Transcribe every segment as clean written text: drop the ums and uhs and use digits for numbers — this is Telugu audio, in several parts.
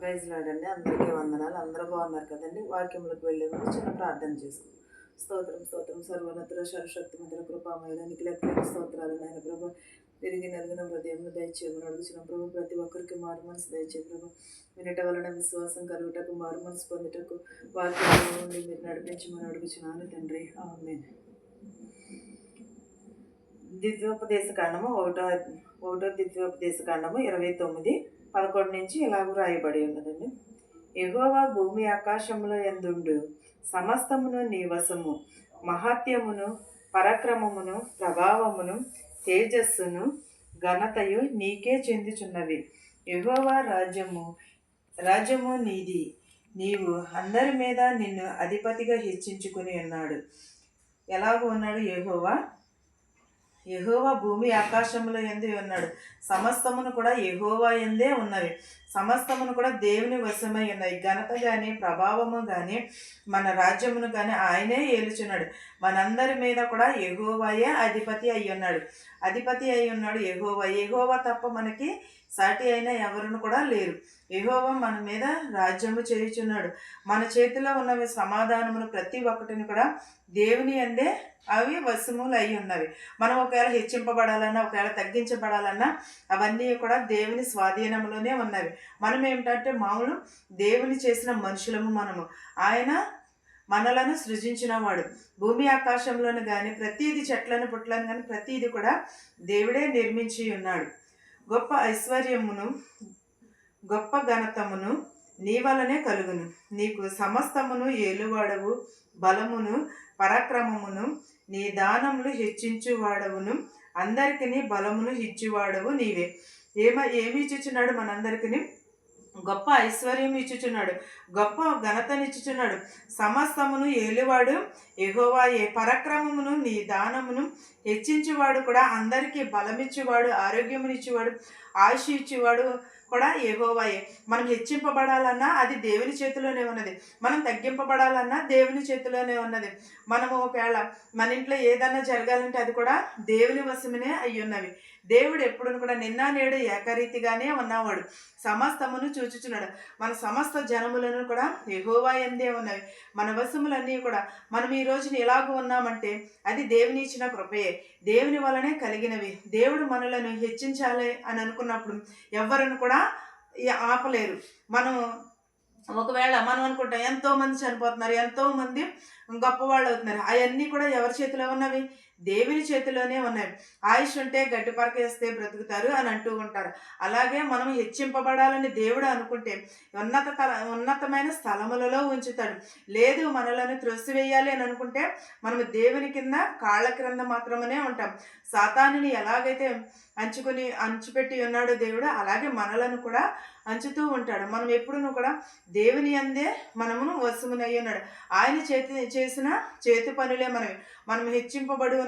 ప్రైజ్ లార్డండి. అందరికీ వందనాలు. అందరూ బాగున్నారు కదండి. వాక్యంలోకి వెళ్ళే ముందు చిన్న ప్రార్థన చేసుకుందాం. స్తోత్రం స్తోత్రం సర్వోన్నతుల సర్వశక్తిమంతుల కృపామయుడానికి లెక్కలేని స్తోత్రాలు నాయన ప్రభు. తిరిగి నలిగిన హృదయంలో దయచేయమని అడుగుచున్న ప్రభు. ప్రతి ఒక్కరికి మారు మనసు దయచే ప్రభు. వినట వలన విశ్వాసం కలుగుటకు, మారు మనసు పొందుటకు వాక్యంలో నుండి మీరు నడిపించమని అడుగుచున్నాను తండ్రి. ఆమేన్. ద్వితీయోపదేశ కాండము ఒకటో ద్వితీయోపదేశ కాండము 29:11 నుంచి ఇలాగూ రాయబడి ఉన్నదండి. యెహోవా భూమి ఆకాశముల యందుండు సమస్తమును నీ వశము, మహాత్యమును పరాక్రమమును ప్రభావమును తేజస్సును ఘనతయు నీకే చెందుచున్నవి. యెహోవా రాజ్యము నీది, నీవు అందరి మీద నిన్ను అధిపతిగా హెచ్చించుకుని ఉన్నాడు. ఎలాగూ ఉన్నాడు యెహోవా భూమి ఆకాశముల యందు ఉన్నాడు. సమస్తమును కూడా యెహోవా యందే ఉన్నవి. సమస్తమును కూడా దేవుని వశమై ఉన్నాయి. ఘనత కానీ ప్రభావము కానీ మన రాజ్యమును కానీ ఆయనే ఏలుచున్నాడు. మనందరి మీద కూడా యెహోవాయే అధిపతి అయి ఉన్నాడు. యెహోవా తప్ప మనకి సాటి అయిన ఎవరును కూడా లేరు. యెహోవా మన మీద రాజ్యము చేయుచున్నాడు. మన చేతిలో ఉన్నవి సమాధానమును ప్రతి ఒక్కటిని కూడా దేవుని అందే అవి వశములు అయి ఉన్నవి. మనం ఒకవేళ హెచ్చింపబడాలన్నా, ఒకవేళ తగ్గించబడాలన్నా అవన్నీ కూడా దేవుని స్వాధీనంలోనే ఉన్నవి. మనం ఏమిటంటే మామూలు దేవుని చేసిన మనుషులము మనము. ఆయన మనలను సృజించినవాడు. భూమి ఆకాశంలోను కానీ ప్రతీది, చెట్లను పుట్లను కానీ ప్రతీది కూడా దేవుడే నిర్మించి ఉన్నాడు. గొప్ప ఐశ్వర్యమును గొప్ప ఘనతమును నీ వలనే కలుగును. నీకు సమస్తమును ఏలువాడవు, బలమును పరాక్రమమును నీ దానములు హెచ్చించువాడవును, అందరికీ బలమును ఇచ్చువాడవు నీవే. ఏమి ఇచ్చుచున్నాడు? మనందరికీ గొప్ప ఐశ్వర్యం ఇచ్చుచున్నాడు, గొప్ప ఘనతనిచ్చుచున్నాడు. సమస్తమును ఏలువాడు యెహోవాయే. పరాక్రమమును నీ దానమును హెచ్చించువాడు కూడా, అందరికీ బలమిచ్చువాడు, ఆరోగ్యమునిచ్చేవాడు, ఆయుష్ ఇచ్చేవాడు కూడా యెహోవాయే. మనం హెచ్చింపబడాలన్నా అది దేవుని చేతిలోనే ఉన్నది. మనం తగ్గింపబడాలన్నా దేవుని చేతిలోనే ఉన్నది. మనము ఒకవేళ మన ఇంట్లో ఏదన్నా జరగాలంటే అది కూడా దేవుని వశమనే అయి ఉన్నవి. దేవుడు ఎప్పుడు కూడా నిన్న నేడు ఏకరీతిగానే ఉన్నవాడు. సమస్తమును చూచుచున్నాడు. మన సమస్త జనములను కూడా యెహోవా యందే ఉన్నవి. మన వశములన్నీ కూడా మనం ఈ రోజున ఎలాగూ ఉన్నామంటే అది దేవుని ఇచ్చిన కృపయే, దేవుని వలనే కలిగినవి. దేవుడు మనలను హెచ్చించాలి అని అనుకున్నప్పుడు ఎవరిని కూడా ఆపలేరు. ఒకవేళ మనం అనుకుంటాం ఎంతోమంది చనిపోతున్నారు, ఎంతోమంది గొప్పవాళ్ళు అవుతున్నారు. అవన్నీ కూడా ఎవరి చేతిలో ఉన్నవి? దేవుని చేతిలోనే ఉన్నాయి. ఆయుష్ ఉంటే గడ్డి పరకేస్తే బ్రతుకుతారు అని అంటూ ఉంటారు. అలాగే మనం హెచ్చింపబడాలని దేవుడు అనుకుంటే ఉన్నతమైన స్థలములలో ఉంచుతాడు. లేదు మనలను త్రొసివేయాలి అని అనుకుంటే మనము దేవుని కింద కాళ్ళ క్రింద మాత్రమే ఉంటాం. సాతానుని ఎలాగైతే అంచుపెట్టి ఉన్నాడు దేవుడు, అలాగే మనలను కూడా అంచుతూ ఉంటాడు. మనం ఎప్పుడూ కూడా దేవుని అందే మనమును వశమునై ఉన్నాడు. ఆయన చేసిన చేతి పనులే మనం హెచ్చింపబడు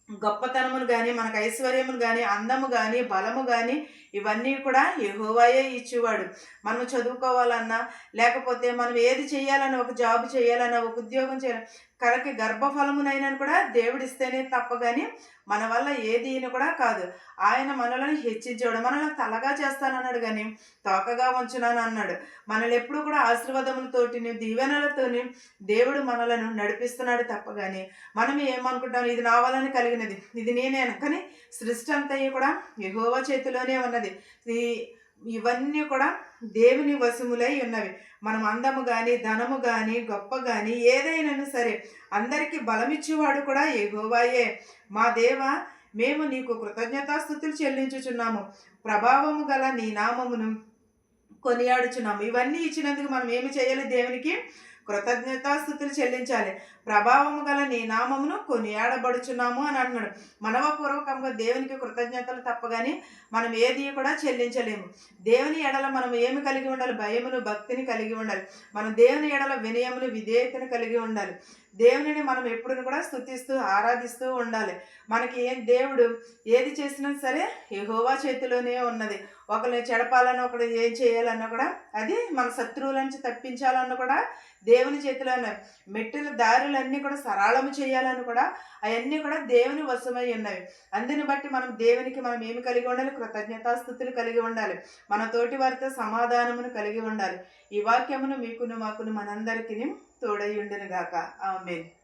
గొప్పతనమును కానీ, మనకు ఐశ్వర్యమును కానీ, అందము కానీ, బలము కానీ ఇవన్నీ కూడా యెహోవాయే ఇచ్చేవాడు. మనం చదువుకోవాలన్నా, లేకపోతే మనం ఏది చేయాలన్నా, ఒక జాబ్ చేయాలన్నా, ఒక ఉద్యోగం చేయాలన్నా, కరకి గర్భఫలమునైనా కూడా దేవుడిస్తేనే తప్ప కానీ మన వల్ల ఏది కూడా కాదు. ఆయన మనలను హెచ్చించాడు. మనల్ని తలగా చేస్తానన్నాడు కానీ తోకగా ఉంచున్నాను అన్నాడు. మనల్ని ఎప్పుడు కూడా ఆశీర్వాదములతోటి, దీవెనలతోని దేవుడు మనలను నడిపిస్తున్నాడు తప్ప కానీ మనం ఏమనుకుంటాం, ఇది నా వలన కలిగినది, ఇది నేనే. కానీ సృష్టి అంతా కూడా యెహోవా చేతిలోనే ఉన్నది. ఇవన్నీ కూడా దేవుని వశములై ఉన్నవి. మనం అందము కానీ, ధనము కానీ, గొప్ప కానీ ఏదైనా సరే అందరికీ బలమిచ్చేవాడు కూడా యెహోవాయే. మా దేవా, మేము నీకు కృతజ్ఞతాస్తుతులు చెల్లించుచున్నాము. ప్రభావము గల నీ నామమును కొనియాడుచున్నాము. ఇవన్నీ ఇచ్చినందుకు మనం ఏమి చేయాలి? దేవునికి కృతజ్ఞతాస్తుతులు చెల్లించాలి. ప్రభావము గల నీ నామమును కొనియాడబడుచున్నాము అని అంటున్నాడు. మనవపూర్వకంగా దేవునికి కృతజ్ఞతలు తప్పగాని మనం ఏది కూడా చెల్లించలేము. దేవుని ఎడల మనం ఏమి కలిగి ఉండాలి? భయమును, భక్తిని కలిగి ఉండాలి. మనం దేవుని ఎడల వినయమును, విధేయతను కలిగి ఉండాలి. దేవునిని మనం ఎప్పుడు కూడా స్తుతిస్తూ ఆరాధిస్తూ ఉండాలి. మనకి దేవుడు ఏది చేసినా సరే యెహోవా చేతిలోనే ఉన్నది. ఒకరిని చెడపాలన్నా, ఒకరు ఏం చేయాలన్నా కూడా అది మన శత్రువుల నుంచి తప్పించాలన్నా కూడా దేవుని చేతిలో ఉన్నవి. మెట్టుల దారులన్నీ కూడా సరళము చేయాలని కూడా అవన్నీ కూడా దేవుని వశమై ఉన్నవి. అందుని బట్టి మనం దేవునికి మనం ఏమి కలిగి ఉండాలి? కృతజ్ఞతాస్థుతులు కలిగి ఉండాలి. మన తోటి వారితో సమాధానమును కలిగి ఉండాలి. ఈ వాక్యమును మీకును మాకును మనందరికీ తోడై ఉండును గాక. ఆమేన్.